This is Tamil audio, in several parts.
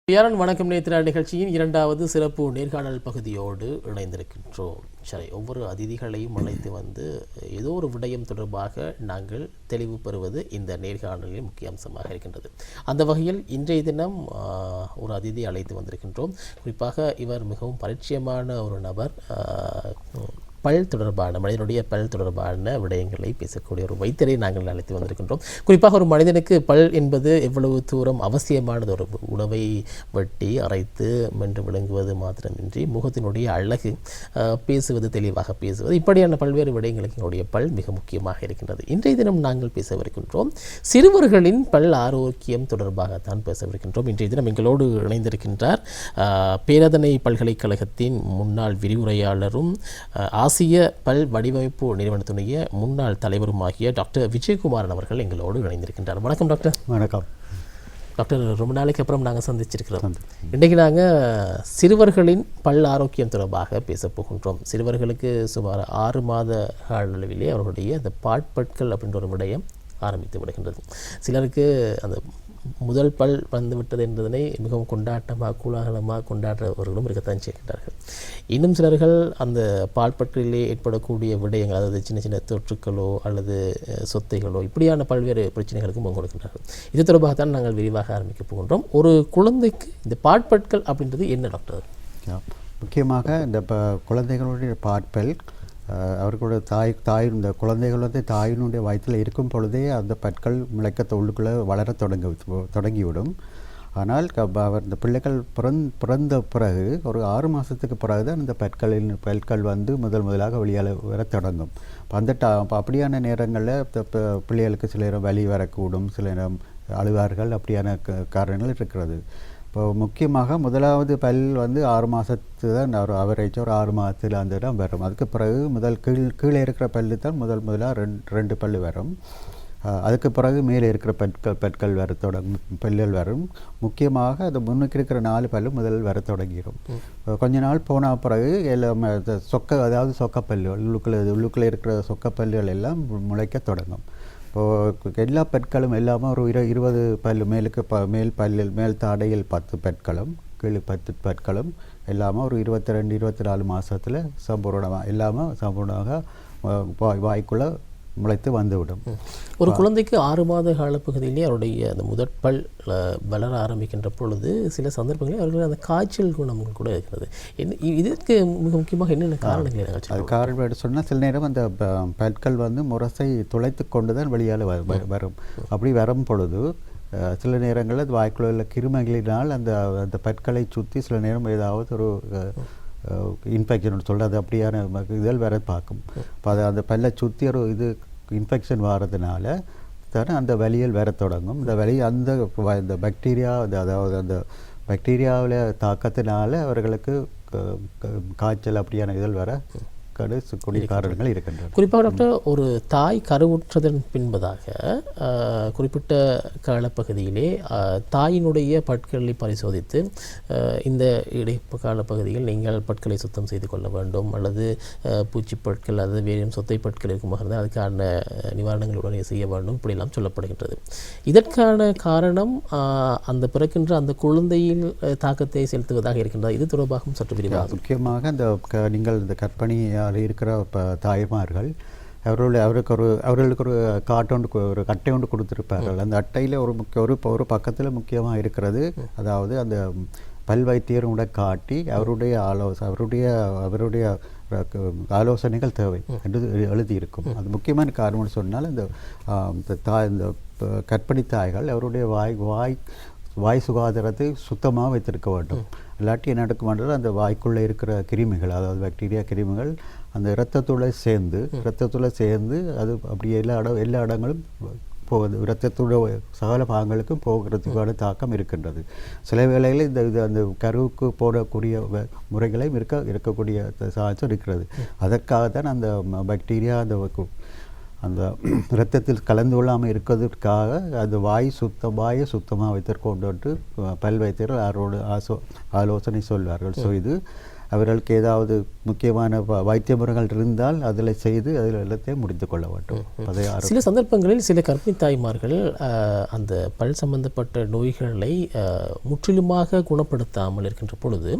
பியாரன் வணக்கம் நேத்ரா நிகழ்ச்சியின் இரண்டாவது சிறப்பு நேர்காணல் பகுதியோடு இணைந்திருக்கின்றோம். சரி, ஒவ்வொரு அதிதிகளையும் அழைத்து வந்து ஏதோ ஒரு விடயம் தொடர்பாக நாங்கள் தெளிவு பெறுவது இந்த நேர்காணலில் முக்கிய அம்சமாக இருக்கின்றது. அந்த வகையில் இன்றைய தினம் ஒரு அதிதி அழைத்து வந்திருக்கின்றோம். குறிப்பாக இவர் மிகவும் பரிச்சயமான ஒரு நபர். பல் தொடர்பான மனிதனுடைய பல் தொடர்பான விடயங்களை பேசக்கூடிய ஒரு வைத்தியரை நாங்கள் அழைத்து வந்திருக்கின்றோம். குறிப்பாக ஒரு மனிதனுக்கு பல் என்பது எவ்வளவு தூரம் அவசியமானது. ஒரு உணவை வெட்டி அரைத்து மென்று விளங்குவது மாத்திரமின்றி முகத்தினுடைய அழகு, பேசுவது, தெளிவாக பேசுவது, இப்படியான பல்வேறு விடயங்களுக்கு என்னுடைய பல் மிக முக்கியமாக இருக்கின்றது. இன்றைய தினம் நாங்கள் பேசவிருக்கின்றோம் சிறுவர்களின் பல் ஆரோக்கியம் தொடர்பாகத்தான் பேசவிருக்கின்றோம். இன்றைய தினம் எங்களோடு இணைந்திருக்கின்றார் பேரதனை பல்கலைக்கழகத்தின் முன்னாள் விரிவுரையாளரும் ஆசிய பல் வடிவமைப்பு நிறுவனத்துடைய முன்னாள் தலைவருமாகிய டாக்டர் விஜயகுமாரன் அவர்கள் எங்களோடு இணைந்திருக்கின்றார். வணக்கம் டாக்டர். வணக்கம் டாக்டர். ரொம்ப நாளைக்கு அப்புறம் நாங்கள் சந்திச்சிருக்கிறோம். இன்றைக்கு நாங்கள் சிறுவர்களின் பல் ஆரோக்கியம் தொடர்பாக பேசப் போகின்றோம். சிறுவர்களுக்கு சுமார் 6 மாத அளவிலே அவர்களுடைய அந்த பாட்பற்கள் அப்படின்ற ஒரு விடயம் ஆரம்பித்து விடுகின்றது. சிலருக்கு அந்த முதல் பல் வந்துவிட்டது என்பதனை மிகவும் கொண்டாட்டமாக கோலாகலமாக கொண்டாடுறவர்களும் இருக்கத்தான் செய்கின்றார்கள். இன்னும் சிலர்கள் அந்த பால்பற்றிலே ஏற்படக்கூடிய விடயங்கள், அதாவது சின்ன சின்ன தொற்றுக்களோ அல்லது சொத்தைகளோ, இப்படியான பல்வேறு பிரச்சனைகளுக்கும் முகம் கொடுக்கின்றார்கள். இது தொடர்பாகத்தான் நாங்கள் விரிவாக ஆரம்பிக்க போகின்றோம். ஒரு குழந்தைக்கு இந்த பாட்பற்கள் அப்படின்றது என்ன டாக்டர்? முக்கியமாக இந்த குழந்தைகளுடைய பாட்பல் அவர்களுடைய தாய் இந்த குழந்தைகள் வந்து தாயினுடைய வயிற்றில் இருக்கும் பொழுதே அந்த பற்கள் முளைக்க உள்ளுக்குள்ளே வளர தொடங்கிவிடும். ஆனால் அவர் இந்த பிள்ளைகள் பிறந்த பிறகு ஒரு 6 மாதத்துக்கு பிறகு தான் இந்த பற்கள் வந்து முதலாக வெளியால் வர தொடங்கும். அப்படியான நேரங்களில் பிள்ளைகளுக்கு சில நேரம் வலி வரக்கூடும், சில நேரம் அழுவார்கள், அப்படியான காரணங்கள் இருக்கிறது. இப்போ முக்கியமாக முதலாவது பல் வந்து 6 மாதத்து தான் அவரேஜ் ஒரு 6 மாதத்தில் அந்த தான் வரும். அதுக்கு பிறகு கீழே இருக்கிற பல்லு தான் முதலாக 2 பல் வரும். அதுக்கு பிறகு மேலே இருக்கிற பற்கள் வர பல்லுகள் வரும். முக்கியமாக அது முன்னுக்கு இருக்கிற 4 பல்லு முதல் வர தொடங்கிடும். கொஞ்ச நாள் போன பிறகு எல்லாம் அதாவது சொக்கப்பல்லுகள் உள்ளுக்குள்ளே இருக்கிற சொக்கப்பல்லுகள் எல்லாம் முளைக்க தொடங்கும். இப்போது எல்லா பற்களும் எல்லாமே ஒரு 20 பல்லு மேல் தாடையில் 10 பற்களும் கீழே 10 பற்களும் எல்லாமே ஒரு 22-24 மாதத்தில் சம்பூர்ணமாக வாய்க்குள்ளே முளைத்து வந்துவிடும். ஒரு குழந்தைக்கு 6 மாத காலப்பகுதியிலே அவருடைய அந்த முதற்பல் வளர ஆரம்பிக்கின்ற பொழுது சில சந்தர்ப்பங்களில் அவர்கள் அந்த காய்ச்சல் குணங்கள் கூட இருக்கிறது. இதற்கு மிக முக்கியமாக என்னென்ன காரணங்கள்? அது காரணம் சொன்னால் சில நேரம் அந்த பற்கள் வந்து முரசை துளைத்து கொண்டு தான் வெளியால் வரும். அப்படி வரும் பொழுது சில நேரங்களில் அது வாய்க்குள்ள உள்ள கிருமிகளினால் அந்த பற்களை சுற்றி சில நேரம் ஏதாவது ஒரு இன்ஃபெக்ஷன் சொல்கிறது அப்படியான இதழ் வர பார்க்கும். இப்போ அந்த பல்லை சுற்றி ஒரு இன்ஃபெக்ஷன் வர்றதுனால தானே அந்த வலியல் வர தொடங்கும். இந்த வலி அந்த பாக்டீரியா, அதாவது அந்த பாக்டீரியாவில் தாக்கத்தினால அவர்களுக்கு காய்ச்சல் அப்படியான இதழ் வர காரணங்கள் இருக்கின்றன. குறிப்பாக டாக்டர், ஒரு தாய் கருவுற்றதன் பின்பதாக குறிப்பிட்ட காலப்பகுதியிலே தாயினுடைய பற்களை பரிசோதித்து இந்த இடைப்பு காலப்பகுதியில் நீங்கள் பற்களை சுத்தம் செய்து கொள்ள வேண்டும், அல்லது பூச்சி பற்கள் அல்லது வேறு சொத்தை பற்கள் இருக்குமாக இருந்தால் அதுக்கான நிவாரணங்களுடனே செய்ய வேண்டும், இப்படியெல்லாம் சொல்லப்படுகின்றது. இதற்கான காரணம் அந்த பிறக்கின்ற அந்த குழந்தையில் தாக்கத்தை செலுத்துவதாக இருக்கின்றது. இது தொடர்பாகவும் சற்று விரிவாக முக்கியமாக நீங்கள் இந்த கற்பனை இருக்கிற தாய்மார்கள் அவர்களுக்கு ஒரு ஒரு அட்டை ஒன்று கொடுத்துருப்பார்கள். அந்த அட்டையில் ஒரு பக்கத்தில் முக்கியமாக இருக்கிறது, அதாவது அந்த பல் வைத்தியரோட காட்டி அவருடைய ஆலோசனைகள் தேவை என்று எழுதியிருக்கும். அது முக்கியமான காரணம்னு சொன்னால் இந்த கர்ப்பிணி தாய்கள் அவருடைய வாய் சுகாதாரத்தை சுத்தமாக வைத்திருக்க வேண்டும். இல்லாட்டி என்ன நடக்கும்ன்றது அந்த வாய்க்குள்ளே இருக்கிற கிருமிகள், அதாவது பாக்டீரியா கிருமிகள் அந்த இரத்தத்தோடு சேர்ந்து அது அப்படி எல்லா இடங்களும் போகுது. இரத்தத்தோட சகல பாகங்களுக்கும் போகிறதுக்கான தாக்கம் இருக்கின்றது. சில வேளைகளில் அந்த கருவுக்கு போடக்கூடிய முறைகளையும் இருக்கக்கூடிய சாட்சியம் இருக்கிறது. அதற்காகத்தான் அந்த பாக்டீரியா அந்த இரத்தத்தில் கலந்து கொள்ளாமல் இருக்கிறதுக்காக அந்த வாயை சுத்தமாக வைத்திருக்கொண்டு பல் வைத்தியர்கள் அவரோடு ஆலோசனை சொல்வார்கள். ஸோ இது அவர்களுக்கு ஏதாவது முக்கியமான வைத்திய முறைகள் இருந்தால் அதில் செய்து அதில் எல்லாத்தையும் முடித்து கொள்ள வேண்டும். சில சந்தர்ப்பங்களில் சில கர்ப்பிணி தாய்மார்கள் அந்த பல் சம்பந்தப்பட்ட நோய்களை முற்றிலுமாக குணப்படுத்தாமல் இருக்கின்ற பொழுது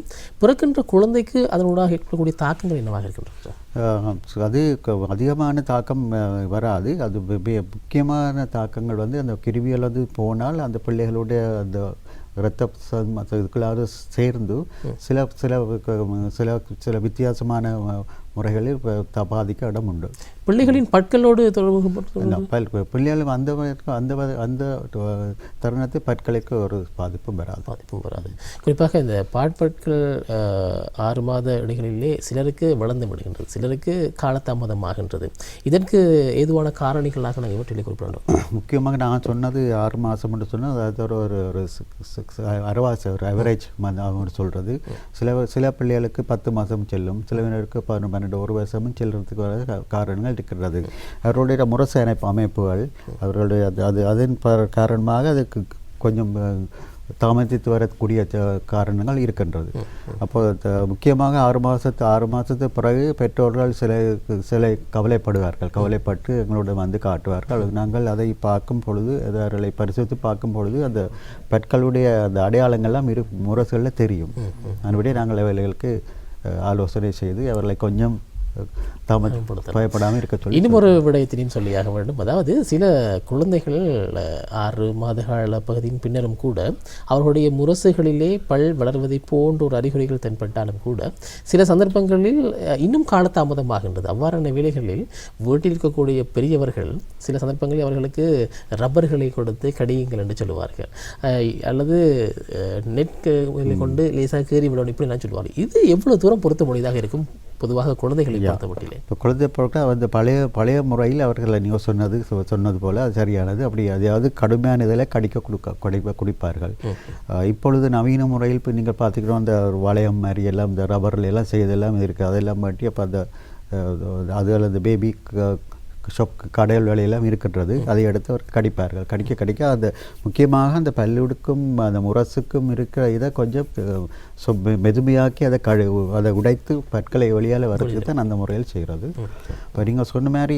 பிறக்கின்ற குழந்தைக்கு அதனூடாக ஏற்படக்கூடிய தாக்கங்கள் என்னவாக இருக்கின்றன? அது அதிகமான தாக்கம் வராது. அது முக்கியமான தாக்கங்கள் வந்து அந்த கிருமிகள் வந்து போனால் அந்த பிள்ளைகளுடைய அந்த இரத்த இதுக்குள்ளாவது சேர்ந்து சில சில சில சில வித்தியாசமான முறைகளில் பாதிக்க இடம் உண்டு. பிள்ளைகளின் பற்களோடு தொடர்பு பிள்ளைகளும் அந்த அந்த அந்த தருணத்தை பற்களுக்கு ஒரு பாதிப்பும் வராது. குறிப்பாக இந்த பாட்பற்கள் 6 மாத இடைகளிலே சிலருக்கு வளர்ந்து விடுகின்றது, சிலருக்கு காலதாமதமாகின்றது. இதற்கு ஏதுவான காரணிகளாக நாங்கள் இவற்றிலே குறிப்பிடணும். முக்கியமாக நான் சொன்னது 6 மாதம் என்று சொன்னால் அது ஒரு அரைவாசி ஒரு அவரேஜ் அவர் சொல்கிறது. சில பிள்ளைகளுக்கு 10 மாதம் செல்லும், சிலருக்கு 12 ஒரு வருஷமும் செல்றதுக்கு காரணங்கள் இருக்கிறது. அவர்களுடைய முரசு அமைப்புகள் அவர்களுடைய அதன் காரணமாக அதுக்கு கொஞ்சம் தாமதித்து வரக்கூடிய காரணங்கள் இருக்கின்றது. அப்போ முக்கியமாக 6 மாதத்து பிறகு பெற்றோர்கள் சில கவலைப்பட்டு எங்களோட வந்து காட்டுவார்கள். நாங்கள் அதை பார்க்கும் பொழுது அவர்களை பரிசோதித்து பார்க்கும் பொழுது அந்த பெட்களுடைய அந்த அடையாளங்கள்லாம் முரசுகளில் தெரியும். அதனுடைய நாங்கள் அவர்களுக்கு ஆலோசனை செய்து அவர்களை கொஞ்சம் பயப்படாமல் இருக்க சொல்லி இன்னும் ஒரு விடயத்தினையும் சொல்லியாக வேண்டும். அதாவது சில குழந்தைகள் 6 மாத கால பகுதியின் பின்னரும் கூட அவர்களுடைய முரசுகளிலே பல் வளர்வதை போன்ற ஒரு அறிகுறிகள் தென்பட்டாலும் கூட சில சந்தர்ப்பங்களில் இன்னும் காலதாமதமாகின்றது. அவ்வாறான வேளைகளில் வீட்டில் இருக்கக்கூடிய பெரியவர்கள் சில சந்தர்ப்பங்களில் அவர்களுக்கு ரப்பர்களை கொடுத்து கடியுங்கள் என்று சொல்லுவார்கள், அல்லது நெட் கொண்டு லேசாக கேறி விடணும் இப்படி நான் சொல்லுவார்கள். இது எவ்வளவு தூரம் பொருத்த முடியதாக இருக்கும் பொதுவாக குழந்தைகளை பொறுத்தமட்டிலே? இப்போ குழந்தை பொருட்கள் அந்த பழைய முறையில் அவர்களை நீங்கள் சொன்னது போல் அது சரியானது. அப்படி அதாவது கடுமையான இதில் குடிப்பார்கள். இப்பொழுது நவீன முறையில் இப்போ நீங்கள் பார்த்துக்கிறோம் அந்த வளையம் மாதிரி எல்லாம் இந்த ரப்பரில் எல்லாம் செய்தெல்லாம் இருக்குது. அதெல்லாம் மாட்டி அப்போ அந்த அந்த பேபி ஷாப் கடையில் வேலையெல்லாம் இருக்கின்றது. அதை எடுத்து அவர் கடிப்பார்கள். கடிக்க அந்த முக்கியமாக அந்த பல்லுடுக்கும் அந்த முரசுக்கும் இருக்கிற இதை கொஞ்சம் மெதுமையாக்கி அதை உடைத்து பற்களை வெளியால் வரதுக்கு தான் அந்த முறையில் செய்கிறது. இப்போ நீங்கள் சொன்ன மாதிரி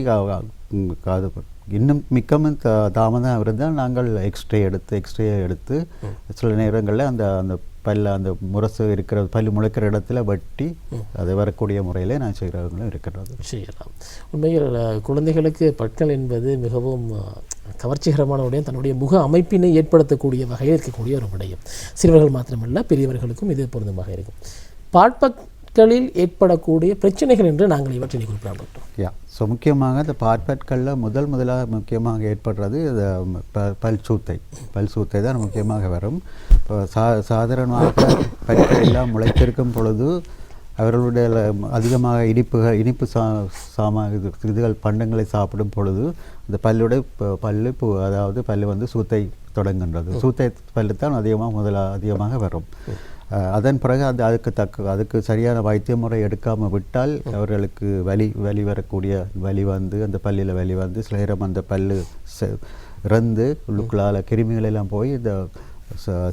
அது இன்னும் மிகவும் தாமதம் இருந்தால் நாங்கள் எக்ஸ்ரே எடுத்து சில நேரங்களில் அந்த அந்த முரசு இருக்கிற பல்லு முளைக்கிற இடத்துல வெட்டி அதை வரக்கூடிய முறையில் நான் செய்கிறவங்களும் இருக்கிறது. செய்யலாம். உண்மையில் குழந்தைகளுக்கு பற்கள் என்பது மிகவும் கவர்ச்சிகரமான விடயம், தன்னுடைய முக அமைப்பினை ஏற்படுத்தக்கூடிய வகையில் இருக்கக்கூடிய ஒரு விடயம். சிறுவர்கள் மாத்திரமல்ல பெரியவர்களுக்கும் இது பொருந்தமாக இருக்கும். பாட்பற்களில் ஏற்படக்கூடிய பிரச்சனைகள் என்று நாங்கள் இவற்றினை குறிப்பிடப்பட்டோம். ஸோ முக்கியமாக இந்த பாட்பற்களில் முதலாக முக்கியமாக ஏற்படுறது பல் சூத்தை தான் முக்கியமாக வரும். இப்போ சாதாரணமாக பற்கள் எல்லாம் முளைத்திருக்கும் பொழுது அவர்களுடைய அதிகமாக இனிப்பு இதுகள் பண்டங்களை சாப்பிடும் பொழுது அந்த பல்லு அதாவது பல்லு வந்து சூத்தை தொடங்குகின்றது. சூத்தை பல்லு தான் அதிகமாக வரும். அதன் பிறகு அதுக்கு சரியான வைத்திய முறை எடுக்காமல் விட்டால் அவர்களுக்கு வலி வரக்கூடிய அந்த பல்லில் வலி வந்து சில நேரம் அந்த பல்லு இறந்து உள்ளுக்குள்ளால் கிருமிகள் எல்லாம் போய் இந்த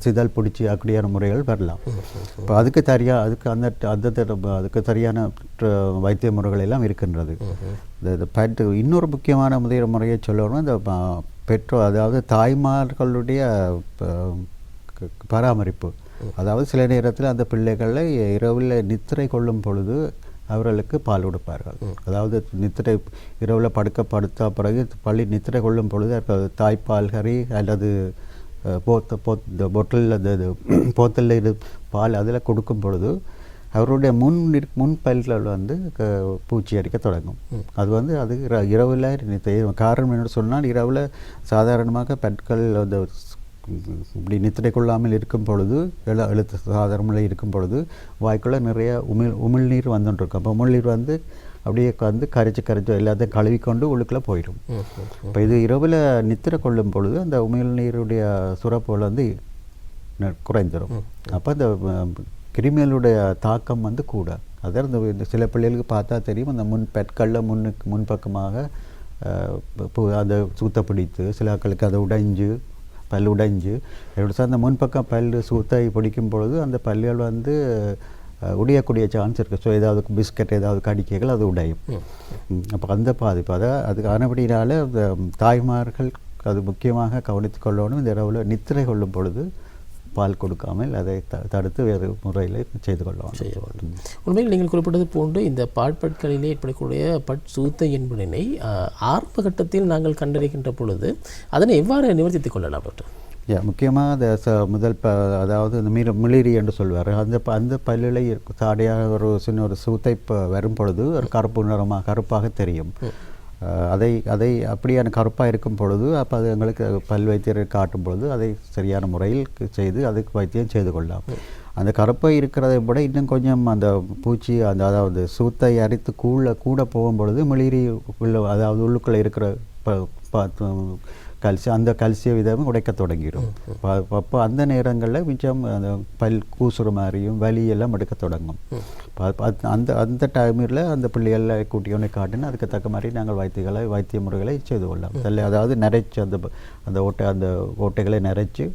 சிதல் பிடிச்சி அப்படியான முறைகள் வரலாம். இப்போ அதுக்கு சரியான வைத்திய முறைகள் எல்லாம் இருக்கின்றது. இந்த இன்னொரு முக்கியமான முறையை சொல்லணும், இந்த அதாவது தாய்மார்களுடைய பராமரிப்பு. அதாவது சில நேரத்தில் அந்த பிள்ளைகளை இரவில் நித்திரை கொள்ளும் பொழுது அவர்களுக்கு பால் கொடுப்பார்கள். அதாவது இரவில் படுத்த பிறகு பள்ளி நித்திரை கொள்ளும் பொழுது தாய்ப்பால் கறி அல்லது போத்தலில் இது பால் அதில் கொடுக்கும் பொழுது அவருடைய முன் பல்கள் வந்து பூச்சி அடிக்க தொடங்கும். அது வந்து அது இரவில் காரணம் என்ன சொன்னால் இரவில் சாதாரணமாக பற்கள் அந்த இப்படி நித்திரை கொள்ளாமல் இருக்கும் பொழுது எழுத்து சாதாரணமாக இருக்கும் பொழுது வாய்க்குள்ளே நிறைய உமிழ்நீர் வந்துட்டுருக்கும். அப்போ உமிழ்நீர் வந்து அப்படியே வந்து கரைச்சி எல்லாத்தையும் கழுவிக்கொண்டு உள்ளுக்குள்ளே போயிடும். இப்போ இது இரவில் நித்திரை கொள்ளும் பொழுது அந்த உமிழ்நீருடைய சுரப்புகள் வந்து குறைந்துடும். அப்போ அந்த கிருமிகளுடைய தாக்கம் வந்து கூட அதாவது இந்த சில பிள்ளைகளுக்கு பார்த்தா தெரியும், அந்த பெட்களில் முன்பக்கமாக அதை சூத்த பிடித்து சில ஆட்களுக்கு அதை பல் உடைஞ்சு எப்படி அந்த முன்பக்கம் பல் சூத்தை பிடிக்கும் பொழுது அந்த பல்லுகள் வந்து உடையக்கூடிய சான்ஸ் இருக்குது. ஸோ ஏதாவது பிஸ்கட் ஏதாவது கடிக்கைகள் அது உடையும். அப்போ அந்த பாதிப்பு அதுக்கு ஆனபடினால தாய்மார்கள் அது முக்கியமாக கவனித்து கொள்ளணும். இந்த இரவில் நித்திரை கொள்ளும் பொழுது பால் கொடுக்காமல் அதை தடுத்து வேறு முறையில் செய்ய வேண்டும். உண்மையில் நீங்கள் குறிப்பிட்டது போன்று இந்த பாட்பட்களிலே ஏற்படக்கூடிய சூத்தை என்பதனை ஆரம்ப கட்டத்தில் நாங்கள் கண்டறிகின்ற பொழுது அதனை எவ்வாறு நிவர்த்தித்துக் கொள்ளலாம் டாக்டர்? முக்கியமாக முதல் அதாவது இந்த மிளிரி என்று சொல்வார். அந்த பல்லிலை தாடையாக ஒரு சின்ன ஒரு சூத்தை வரும் பொழுது ஒரு கருப்பாக தெரியும். அதை அப்படியான கருப்பாக இருக்கும் பொழுது அப்போ அது எங்களுக்கு பல் வைத்தியரை காட்டும் பொழுது அதை சரியான முறையில் செய்து அதுக்கு வைத்தியம் செய்து கொள்ளலாம். அந்த கருப்பை இருக்கிறதை விட இன்னும் கொஞ்சம் அந்த பூச்சி அதாவது சூத்தை அரித்து கூட போகும் பொழுது மிளிரி அதாவது உள்ளுக்குள்ளே இருக்கிற அந்த கல்சிய விதமும் உடைக்க தொடங்கிடும். அப்போ அந்த நேரங்களில் மிச்சம் அந்த பல் கூசுற மாதிரியும் வலியெல்லாம் எடுக்க தொடங்கும். அந்த டைமில் அந்த பிள்ளைகளை கூட்டியோனை காட்டினா அதுக்கு தக்க மாதிரி நாங்கள் வைத்திய முறைகளை செய்து கொள்ளலாம். அதாவது நிறைச்சி அந்த ஓட்டைகளை நிறைச்சி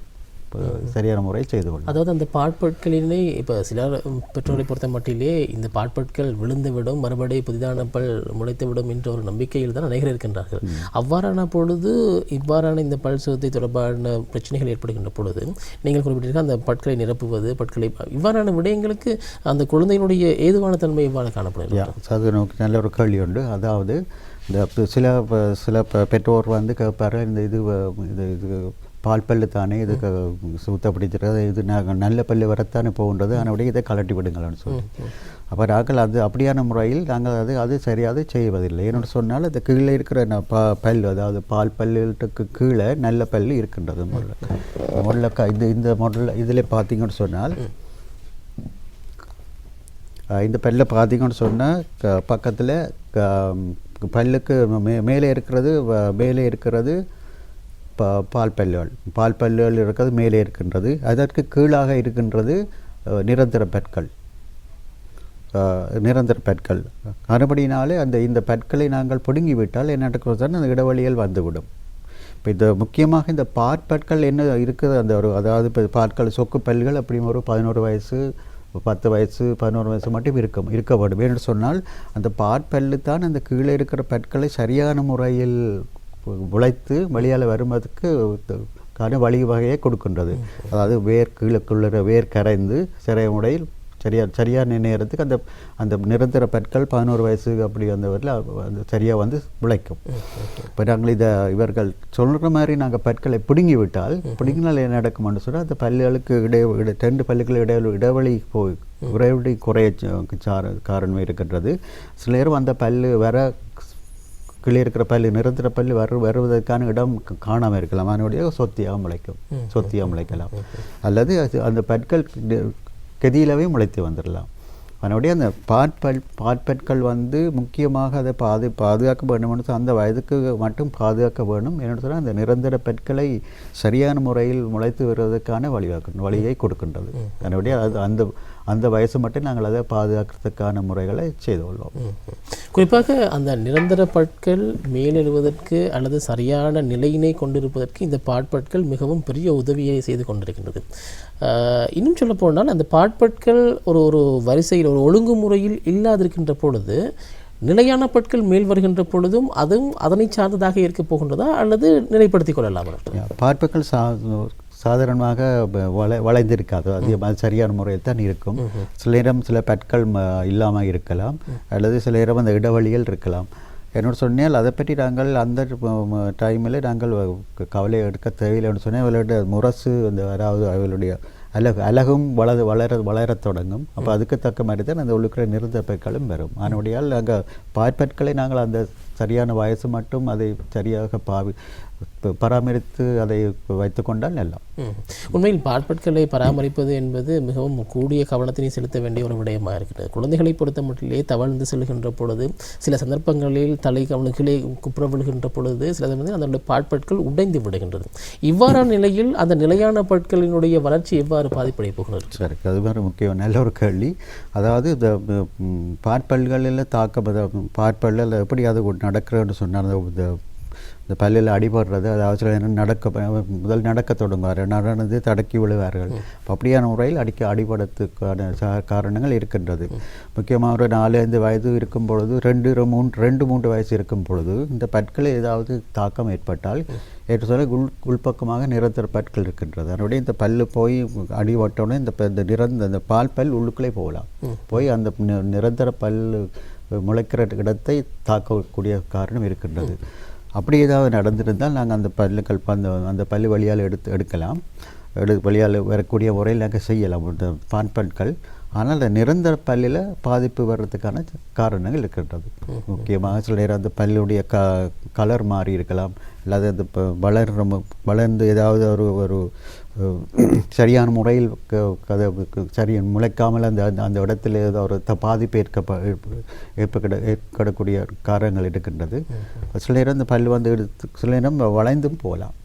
சரியான முறை செய்து கொள்ளலாம். அதாவது அந்த பாட்பட்களிலே இப்போ சிலர் பெற்றோரை பொறுத்த மட்டிலே இந்த பாட்பட்கள் விழுந்து விடும், மறுபடியும் புதிதான பல் முளைத்து விடும் என்ற ஒரு நம்பிக்கையில் தான் அநேகர் இருக்கின்றார்கள். அவ்வாறான பொழுது இவ்வாறான இந்த பல் சுகத்தை தொடர்பான பிரச்சனைகள் ஏற்படுகின்ற பொழுது நீங்கள் குறிப்பிட்டிருக்க அந்த பட்களை நிரப்புவது பட்களை இவ்வாறான விடயங்களுக்கு அந்த குழந்தையினுடைய ஏதுவான தன்மை இவ்வாறு காணப்படுகிறது. அது நமக்கு நல்ல ஒரு கேள்வி உண்டு. அதாவது இந்த சில பெற்றோர் கேட்பாரு இது பால் பல்லு தானே இதுக்கு சுத்த பிடிச்சிருக்கிறது, இது நாங்கள் நல்ல பல்லு வரத்தானே போகின்றது, ஆனால் இதை கலட்டி விடுங்களான்னு சொல்லி. அப்போ நாங்கள் அப்படியான முறையில் நாங்கள் அது சரியாக செய்வதில்லை. என்னென்னு சொன்னால் அது கீழே இருக்கிற பல் அதாவது பால் பல்லுக்கு கீழே நல்ல பல் இருக்கின்றது. இந்த மாடலில் இதில் பார்த்தீங்கன்னு சொன்னால் இந்த பல்லில் பார்த்தீங்கன்னு சொன்னால் பக்கத்தில் பல்லுக்கு மேலே இருக்கிறது பால் பல்லுகள் இருக்கிறது மேலே இருக்கின்றது. அதற்கு கீழாக இருக்கின்றது நிரந்தர பற்கள். மறுபடியினாலே இந்த பற்களை நாங்கள் பிடுங்கிவிட்டால் என்ன நடக்கும்? அந்த இடைவெளிகள் வந்துவிடும். இப்போ இந்த முக்கியமாக இந்த பாற்பற்கள் என்ன இருக்குது அதாவது இப்போ பாற்கள் சொக்கு பல்கள் அப்படி ஒரு 11 வயசு 10 வயசு 11 வயசு மட்டும் இருக்க வேண்டும் என்று சொன்னால் அந்த பாற்பல்லு தான் அந்த கீழே இருக்கிற பற்களை சரியான முறையில் உழைத்து வெளியால் வருவதற்கு வழி வகையை கொடுக்கின்றது. அதாவது கீழே வேர் கரைந்து சிறைய முறையில் சரியான நேரத்துக்கு அந்த நிரந்தர பற்கள் 11 வயசு அப்படி அந்த சரியாக உழைக்கும். இப்போ நாங்கள் இவர்கள் சொல்கிற மாதிரி நாங்கள் பற்களை பிடுங்கினால் என்ன நடக்கும்னு சொன்னால் அந்த பல்லுகளுக்கு 2 பல்லுகள் இடைவெளி குறைய காரணம் இருக்கின்றது. சில நேரம் அந்த பல்லு கீழே இருக்கிற பல்லு நிரந்தர பல்லு வருவதற்கான இடம் காணாமல் இருக்கலாம். அதனுடைய சொத்தியாக முளைக்கலாம். அல்லது அந்த பற்கள் கதியிலவே முளைத்து வந்துடலாம். அதனுடைய அந்த பாற்பற்கள் முக்கியமாக அதை பாதுகாக்க வேண்டும்னு அந்த வயதுக்கு மட்டும் பாதுகாக்க வேண்டும். என்னென்னு சொன்னால் அந்த நிரந்தர பற்களை சரியான முறையில் முளைத்து வருவதற்கான வழியை கொடுக்கின்றது. அதனுடைய அந்த வயசு மட்டும் நாங்கள் அதை பாதுகாக்கிறதுக்கான முறைகளை செய்து கொள்வோம். குறிப்பாக அந்த நிரந்தர பற்கள் மேலெழுவதற்கு அல்லது சரியான நிலையினை கொண்டிருப்பதற்கு இந்த பாட்பட்கள் மிகவும் பெரிய உதவியை செய்து கொண்டிருக்கின்றது. இன்னும் சொல்ல போனால் அந்த பாட்பட்கள் ஒரு வரிசையில் ஒரு ஒழுங்குமுறையில் இல்லாதிருக்கின்ற பொழுது நிலையான பட்கள் மேல் வருகின்ற பொழுதும் அதுவும் அதனை சார்ந்ததாக இருக்க போகின்றதா அல்லது நிலைப்படுத்திக் கொள்ளலாம்? பாட்பட்கள் சாதாரணமாக வளைந்திருக்காது. அது சரியான முறையில் தான் இருக்கும். சில நேரம் சில பற்கள் இல்லாமல் இருக்கலாம், அல்லது சில நேரம் அந்த இடைவெளிகள் இருக்கலாம். என்னோட சொன்னால் அதை பற்றி நாங்கள் அந்த டைமில் நாங்கள் கவலை எடுக்க தேவையில்லைன்னு சொன்னால் அவளுடைய முரசு அதாவது அவளுடைய அழகும் வளரத் தொடங்கும். அப்போ அதுக்கு தக்க மாதிரி தான் அந்த உள்ளுக்கிற நிரந்தர பற்களும் வரும். அதனுடையால் நாங்கள் பாற்பற்களை நாங்கள் அந்த சரியான வயசு மட்டும் அதை சரியாக பராமரித்து அதை வைத்து கொண்டால் நல்லா. உண்மையில் பாற்பட்களை பராமரிப்பது என்பது மிகவும் கூடிய கவனத்தினை செலுத்த வேண்டிய ஒரு விடயமாக இருக்கிறது. குழந்தைகளை பொறுத்த மட்டிலே தவழ்ந்து செல்கின்ற பொழுது சில சந்தர்ப்பங்களில் தலை கவனங்களே குப்புற விழுகின்ற பொழுது சில சமயத்தில் அதனுடைய பாற்பட்கள் உடைந்து விடுகின்றது. இவ்வாறான நிலையில் அந்த நிலையான பற்களினுடைய வளர்ச்சி எவ்வாறு பாதிப்படைய போகிறது? சரி, அது மாதிரி முக்கியம், நல்ல ஒரு கேள்வி. அதாவது இந்த பாற்பல்களில் பாற்பல்கள் எப்படி அது நடக்கிறன்னு சொன்னார். இந்த இந்த பல்லில் அடிபடுறது, அதாவது சில நேரம் முதல் நடக்க தொடங்குவார், நடந்து தடக்கி விழுவார்கள். அப்படியான முறையில் அடிபடத்துக்கான காரணங்கள் இருக்கின்றது. முக்கியமாக ஒரு 4-5 வயது இருக்கும் பொழுது, 2-3 வயசு இருக்கும் பொழுது இந்த பற்களில் ஏதாவது தாக்கம் ஏற்பட்டால் ஏற்று சொல்ல உள்பக்கமாக நிரந்தர பற்கள் இருக்கின்றது. அதனுடைய இந்த பல்லு போய் அடிபட்டோடனே இந்த பால் பல் உள்ளுக்குள்ளே போகலாம், போய் அந்த நிரந்தர பல் முளைக்கிற இடத்தை தாக்கக்கூடிய காரணம் இருக்கின்றது. அப்படி ஏதாவது நடந்திருந்தால் நாங்கள் அந்த பல்லுகள் அந்த பல்லு வழியால் எடுக்கலாம், வழியால் வரக்கூடிய முறையில் நாங்கள் செய்யலாம் இந்த பான்பற்கள். ஆனால் அந்த நிரந்தர பல்லில் பாதிப்பு வர்றதுக்கான காரணங்கள் இருக்கின்றது. முக்கியமாக சில நேரம் அந்த பல்லுடைய கலர் மாறி இருக்கலாம், இல்லாத அந்த வளர்ந்து ஏதாவது ஒரு சரியான முறையில் முளைக்காமல் அந்த இடத்துல ஏதோ ஒரு பாதிப்பு ஏற்படக்கூடிய காரணங்கள் இருக்கின்றது. சில நேரம் அந்த பல் சில நேரம் வளைந்தும் போகலாம்.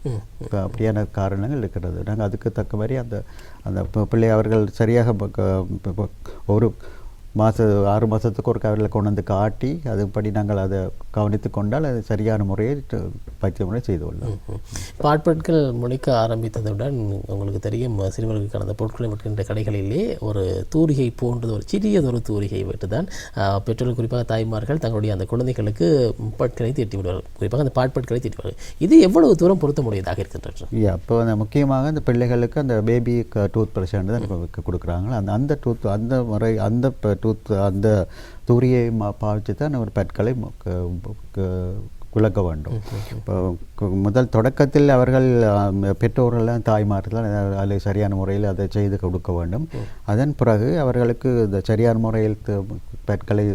அப்படியான காரணங்கள் இருக்கிறது. நாங்கள் அதுக்கு தக்க மாதிரி அந்த பிள்ளை அவர்கள் சரியாக ஒரு 6 மாதத்துக்கு ஒரு கவரில் கொண்டு வந்து காட்டி அதுபடி நாங்கள் அதை கவனித்து கொண்டால் அது சரியான முறையை வைத்திய முறை செய்து கொள்ளலாம். பாட்பற்கள் முளைக்க ஆரம்பித்ததுடன் உங்களுக்கு தெரியும், சிறுவர்களுக்கான அந்த பொருட்களை விற்கின்ற கடைகளிலே ஒரு தூரிகை போன்றது, ஒரு சிறியதொரு தூரிகை வைத்து தான் பெற்றோர்கள், குறிப்பாக தாய்மார்கள் தங்களுடைய அந்த குழந்தைகளுக்கு பற்களை தீட்டி விடுவார்கள், குறிப்பாக அந்த பாட்பற்களை தீட்டி விடுவார்கள். இது எவ்வளவு தூரம் பொருத்தமுடையதாக இருக்கின்றது? அப்போ முக்கியமாக அந்த பிள்ளைகளுக்கு அந்த பேபி டூத் ப்ரஷ் தான் கொடுக்குறாங்க. அந்த டூத் அந்த முறை அந்த தூரியை பாவிச்சு தான் ஒரு பற்களை குழக்க வேண்டும். இப்போ முதல் தொடக்கத்தில் அவர்கள் பெற்றோர்கள்லாம் தாய்மார்கள் அதில் சரியான முறையில் அதை செய்து கொடுக்க வேண்டும். அதன் பிறகு அவர்களுக்கு இந்த சரியான முறையில் பற்களை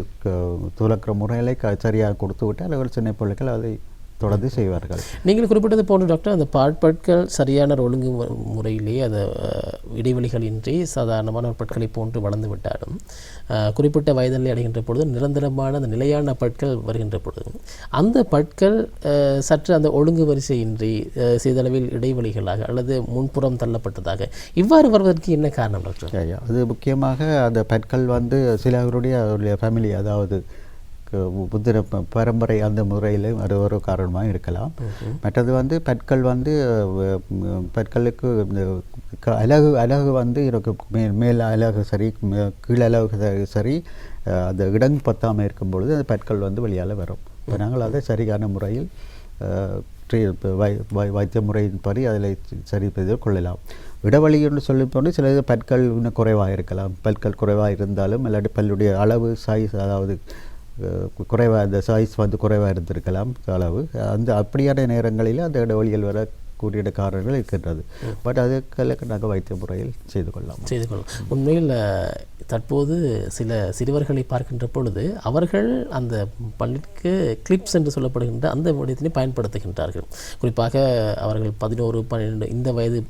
துலக்கிற முறைகளை சரியாக கொடுத்து விட்டால் அவர்கள் சின்ன பிள்ளைகள் அதை தொடர்ந்து செய்வார்கள். நீங்கள் குறிப்பிட்டது போன்ற டாக்டர், அந்த பாட்பற்கள் சரியான ஒழுங்கு முறையிலேயே அதை இடைவெளிகளின்றி சாதாரணமான பற்களை போன்று வளர்ந்து விட்டாலும் குறிப்பிட்ட வயதில் அடைகின்ற பொழுது நிரந்தரமான அந்த நிலையான பற்கள் வருகின்ற பொழுது அந்த பற்கள் சற்று அந்த ஒழுங்கு வரிசையின்றி சிறிதளவில் இடைவெளிகளாக அல்லது முன்புறம் தள்ளப்பட்டதாக இவ்வாறு வருவதற்கு என்ன காரணம் டாக்டர்? அது முக்கியமாக அந்த பற்கள் சிலருடைய ஃபேமிலி, அதாவது புத்திர பரம்பரை அந்த முறையில் ஒரு காரணமாக இருக்கலாம். மற்றது பற்கள் பற்களுக்கு அலகு மேல் அலகு சரி, கீழ் அலகு சரி, அந்த இடம் பத்தாமல் இருக்கும் பொழுது அந்த பற்கள் வெளியால் வரும். இப்போ நாங்கள் அதை சரியான முறையில் வைத்திய முறையின்படி அதில் சரி செய்து கொள்ளலாம். இடைவெளி என்று சொல்லிப்போது சில பற்கள் இன்னும் குறைவாக இருக்கலாம். பற்கள் குறைவாக இருந்தாலும் இல்லாட்டி பல்லுடைய அளவு சைஸ், அதாவது குறைவாக அந்த சைஸ் குறைவாக இருந்திருக்கலாம் அளவு. அப்படியான நேரங்களில் அந்த இடைவெளிகள் வரக்கூடிய காரணங்கள் இருக்கின்றது. பட் அதுக்கு நாங்கள் வைத்திய முறையில் செய்து கொள்ளலாம். உண்மையில் தற்போது சில சிறுவர்களை பார்க்கின்ற பொழுது அவர்கள் அந்த பல்லுக்கு கிளிப்ஸ் என்று சொல்லப்படுகின்ற அந்த விடயத்தினை பயன்படுத்துகின்றார்கள். குறிப்பாக அவர்கள் 11-12 இந்த வயது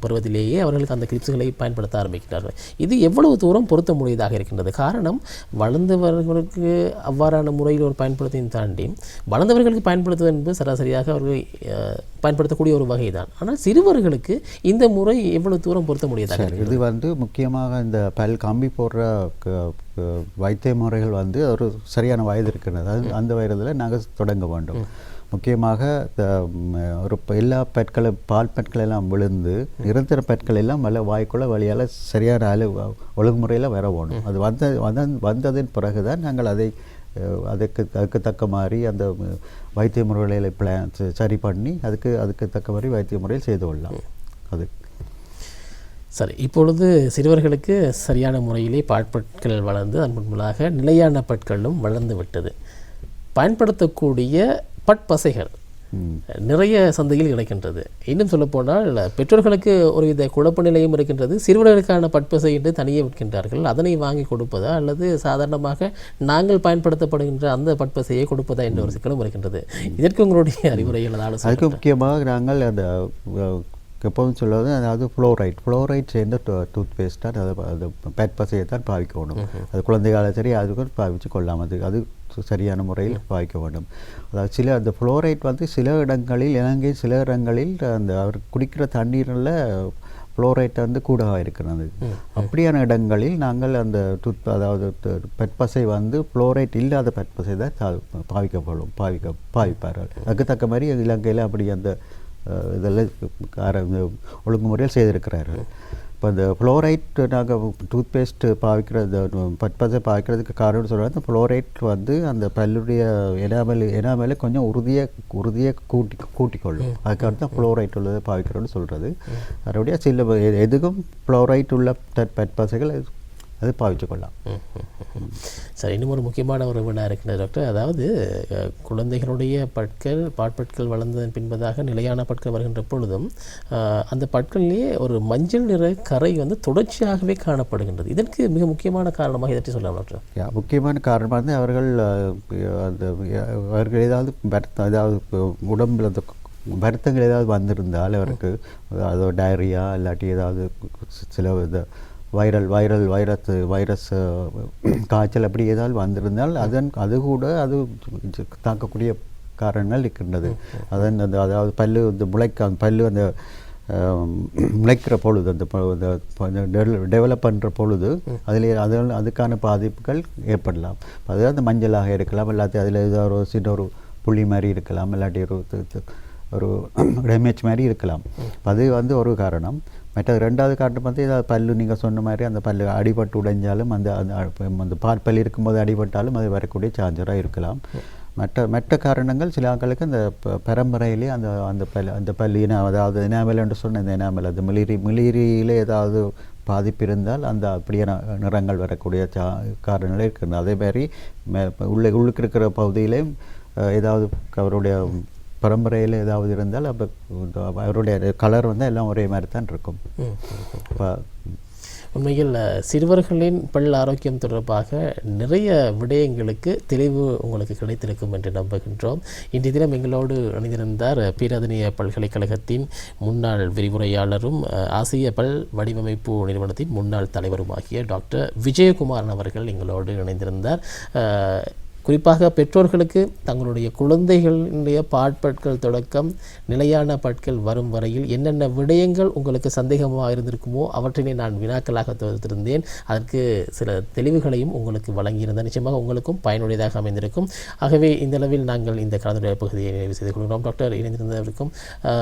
பருவத்திலேயே அவர்களுக்கு அந்த கிளிப்ஸுகளை பயன்படுத்த ஆரம்பிக்கிறார்கள். இது எவ்வளவு தூரம் பொருத்த முடியதாக இருக்கின்றது? காரணம், வளர்ந்தவர்களுக்கு அவ்வாறான முறையில் ஒரு பயன்படுத்தியும் தாண்டி வளர்ந்தவர்களுக்கு பயன்படுத்துவது என்பது சராசரியாக அவர்கள் பயன்படுத்தக்கூடிய ஒரு வகை தான். ஆனால் சிறுவர்களுக்கு இந்த முறை எவ்வளவு தூரம் பொருத்த முடியதாக? இது முக்கியமாக இந்த பல் கம்பி போடுற வைத்திய முறைகள் ஒரு சரியான வயது இருக்கிறது. அந்த வயதில் நாங்கள் தொடங்க வேண்டும். முக்கியமாக ஒரு எல்லா பால் பற்கள் எல்லாம் விழுந்து நிரந்தர பற்கள் எல்லாம் வாய்க்குள்ள வழியால் சரியான ஒழுங்குமுறையில் வர வேணும். அது வந்ததன் பிறகு தான் நாங்கள் அதுக்கு தக்க மாதிரி அந்த வைத்திய முறைகளை சரி பண்ணி அதுக்கு தக்க மாதிரி வைத்திய முறையில் செய்து கொள்ளலாம். அது சரி. இப்பொழுது சிறுவர்களுக்கு சரியான முறையிலே பாட்பற்கள் வளர்ந்து அதன் முன்பாக நிலையான பற்களும் வளர்ந்து விட்டது. பயன்படுத்தக்கூடிய பட்பசைகள் நிறைய சந்தையில் கிடைக்கின்றது. இன்னும் சொல்லப்போனால் பெற்றோர்களுக்கு ஒருவித குழப்ப நிலையும் இருக்கின்றது. சிறுவர்களுக்கான பட்பசை என்று தனியே விற்கின்றார்கள். அதனை வாங்கி கொடுப்பதா அல்லது சாதாரணமாக நாங்கள் பயன்படுத்தப்படுகின்ற அந்த பட்பசையை கொடுப்பதா என்ற ஒரு சிக்கலும் இருக்கின்றது. இதற்கு உங்களுடைய அறிவுரைகள் ஆலோசனை? அதுக்கு முக்கியமாக நாங்கள் அந்த எப்போதும் சொல்வது, அதாவது ஃப்ளோரைட் சேர்ந்த டூத் பேஸ்ட்டாக அது பட்பசையை தான் பாவிக்க வேண்டும். அது குழந்தைகால சரி அதுக்கு பாவிச்சு கொள்ளலாம். அது சரியான முறையில் பாவிக்க வேண்டும். அதாவது அந்த ஃப்ளோரைட் சில இடங்களில், இலங்கை சில இடங்களில் அந்த அவர் குடிக்கிற தண்ணீரில் ஃப்ளோரைட் வந்து கூடவாக இருக்கிறது. அப்படியான இடங்களில் நாங்கள் அந்த அதாவது பெட்பசை வந்து ஃப்ளோரைட் இல்லாத பெட்பசை தான் பாவிப்பார்கள். அதுக்கு தக்க மாதிரி இலங்கையில் அப்படி அந்த இதெல்லாம் ஒழுங்குமுறையில் செய்திருக்கிறார்கள். இப்போ இந்த ஃப்ளோரைட் நாங்கள் டூத் பேஸ்ட் பாவிக்கிறது பற்பசை பாவிக்கிறதுக்கு காரணம்னு சொல்கிறது, அந்த ஃப்ளோரைட் வந்து அந்த பல்லுடைய எனாமலை கொஞ்சம் உறுதியை கூட்டிக்கொள்ளும். அதுக்காக தான் ஃப்ளோரைட் உள்ளதை பாவிக்கிறோன்னு சொல்கிறது. அதனுடைய சில எதுக்கும் ஃப்ளோரைட் உள்ள பற்பசைகள் அது பாவிச்சுக்கொள்ளலாம். சரி, இன்னும் ஒரு முக்கியமான ஒரு வினா இருக்கின்றது டாக்டர். அதாவது குழந்தைகளுடைய பாட்பற்கள் வளர்ந்ததன் பின்பதாக நிலையான பற்கள் வருகின்ற பொழுதும் அந்த பற்களிலேயே ஒரு மஞ்சள் நிற கரை வந்து தொடர்ச்சியாகவே காணப்படுகின்றது. இதற்கு மிக முக்கியமான காரணமாக இதை சொல்லலாம் டாக்டர். முக்கியமான காரணமாக வந்து அவர்கள் ஏதாவது உடம்பில் அந்த வருத்தங்கள் ஏதாவது வந்திருந்தால் அவருக்கு அதோ டயரியா இல்லாட்டி ஏதாவது சில வைரஸ் காய்ச்சல் அப்படி ஏதாவது வந்திருந்தால் அது கூட அது தாக்கக்கூடிய காரணங்கள் இருக்கின்றது. அதாவது பல்லு இந்த பல்லு அந்த முளைக்கிற பொழுது அந்த டெவலப் பண்ணுற பொழுது அதுக்கான பாதிப்புகள் ஏற்படலாம். அது அந்த மஞ்சளாக இருக்கலாம், இல்லாட்டி அதில் ஏதாவது ஒரு சின்ன ஒரு புள்ளி மாதிரி இருக்கலாம், இல்லாட்டி ஒரு டேமேஜ் மாதிரி இருக்கலாம். அது வந்து ஒரு காரணம். மற்றது ரெண்டாவது காரணம் வந்து ஏதாவது பல்லு நீங்கள் சொன்ன மாதிரி அந்த பல்லு அடிபட்டு உடைஞ்சாலும் அந்த பாற்பல் இருக்கும்போது அடிபட்டாலும் அது வரக்கூடிய சார்ஜராக இருக்கலாம். மற்ற காரணங்கள் சில ஆட்களுக்கு அந்த பரம்பரையிலே அந்த பல்லு அதாவது எனாமல் என்று சொன்ன இந்த எனாமல் அந்த மிளிரியில் ஏதாவது பாதிப்பு இருந்தால் அந்த அப்படியான நிறங்கள் வரக்கூடிய காரணங்கள் இருக்குது. அதே மாதிரி உள்ளுக்கு இருக்கிற பகுதியிலேயும் ஏதாவது அவருடைய பரம்பரையில் ஏதாவது இருந்தால் அப்போ அவருடைய கலர் வந்து எல்லாம் ஒரே மாதிரி தான் இருக்கும். இப்போ உண்மையில் சிறுவர்களின் பல் ஆரோக்கியம் தொடர்பாக நிறைய விடயங்களுக்கு தெளிவு உங்களுக்கு கிடைத்திருக்கும் என்று நம்புகின்றோம். இன்றைய தினம் எங்களோடு இணைந்திருந்தார் பேராதனிய பல்கலைக்கழகத்தின் முன்னாள் விரிவுரையாளரும் ஆசிய பல் வடிவமைப்பு நிறுவனத்தின் முன்னாள் தலைவருமாகிய டாக்டர் விஜயகுமாரன் அவர்கள் எங்களோடு இணைந்திருந்தார். குறிப்பாக பெற்றோர்களுக்கு தங்களுடைய குழந்தைகளுடைய பாட்பற்கள் தொடக்கம் நிலையான பற்கள் வரும் வரையில் என்னென்ன விடயங்கள் உங்களுக்கு சந்தேகமாக இருந்திருக்குமோ அவற்றினை நான் வினாக்களாக தொகுத்திருந்தேன். அதற்கு சில தெளிவுகளையும் உங்களுக்கு வழங்கியிருந்தேன். நிச்சயமாக உங்களுக்கும் பயனுடையதாக அமைந்திருக்கும். ஆகவே இந்த அளவில் நாங்கள் இந்த கலந்துரையாடல் பகுதியை நிறைவு செய்து கொள்கிறோம். டாக்டர் இணைந்திருந்தவருக்கும்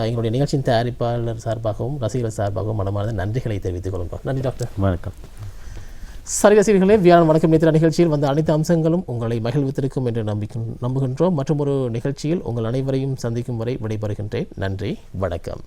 எங்களுடைய நிகழ்ச்சியின் தயாரிப்பாளர் சார்பாகவும் ரசிகர்கள் சார்பாகவும் மனமார்ந்த நன்றிகளை தெரிவித்துக் கொள்கிறோம். நன்றி டாக்டர். வணக்கம். சரிகசிகளே, வியாழன் வணக்கம் நேற்று நிகழ்ச்சியில் வந்த அனைத்து அம்சங்களும் உங்களை மகிழ்வித்திருக்கும் என்று நம்புகின்றோம். மற்றும் ஒரு நிகழ்ச்சியில் உங்கள் அனைவரையும் சந்திக்கும் வரை விடைபெறுகின்றேன். நன்றி, வணக்கம்.